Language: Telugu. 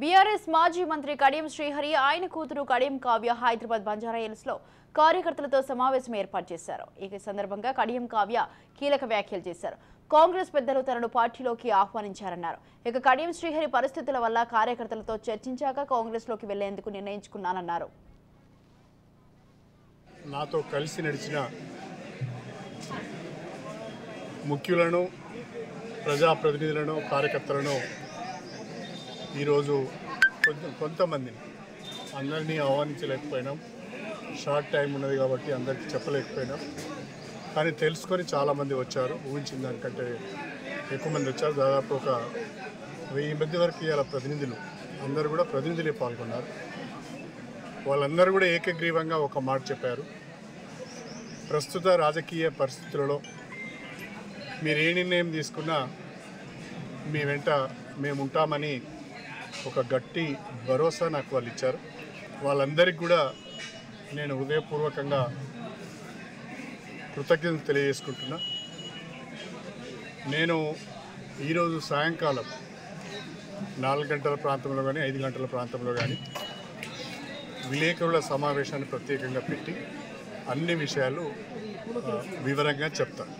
బీఆర్ఎస్ మాజీ మంత్రి కడియం శ్రీహరి ఆయన కూతురు కడియం కావ్య హైదరాబాద్ బంజారా హిల్స్ లో కార్యకర్తలతో సమావేశం ఏర్పాటు చేశారు. ఈ సందర్భంగా కడియం కావ్య కీలక వ్యాఖ్యలు చేశారు. కాంగ్రెస్ పెద్దలు తనను పార్టీలోకి ఆహ్వానించారన్నారు. ఇక కడియం శ్రీహరి పరిస్థితుల వల్ల కార్యకర్తలతో చర్చించాక కాంగ్రెస్ లోకి వెళ్లేందుకు నిర్ణయించుకున్నానన్నారు. నాతో కలిసి నడిచిన ముఖ్యులను, ప్రజాప్రతినిధులను, కార్యకర్తలను ఈరోజు కొంతమందిని అందరినీ ఆహ్వానించలేకపోయినాం. షార్ట్ టైం ఉన్నది కాబట్టి అందరికీ చెప్పలేకపోయినాం. కానీ తెలుసుకొని చాలామంది వచ్చారు. ఊహించిన దానికంటే ఎక్కువ మంది వచ్చారు. దాదాపు ఒక 1000 మంది వరకు ఇవాళ ప్రతినిధులు అందరూ కూడా ప్రతినిధులే పాల్గొన్నారు. వాళ్ళందరూ కూడా ఏకగ్రీవంగా ఒక మాట చెప్పారు. ప్రస్తుత రాజకీయ పరిస్థితులలో మీరు ఏ నిర్ణయం తీసుకున్నా మీ వెంట మేము ఉంటామని ఒక గట్టి భరోసా నాకు వాళ్ళు ఇచ్చారు. వాళ్ళందరికీ కూడా నేను హృదయపూర్వకంగా కృతజ్ఞతలు తెలియజేసుకుంటున్నా. నేను ఈరోజు సాయంకాలం 4 గంటల ప్రాంతంలో కానీ 5 గంటల ప్రాంతంలో కానీ విలేకరుల సమావేశాన్ని ప్రత్యేకంగా పెట్టి అన్ని విషయాలు వివరంగా చెప్తాను.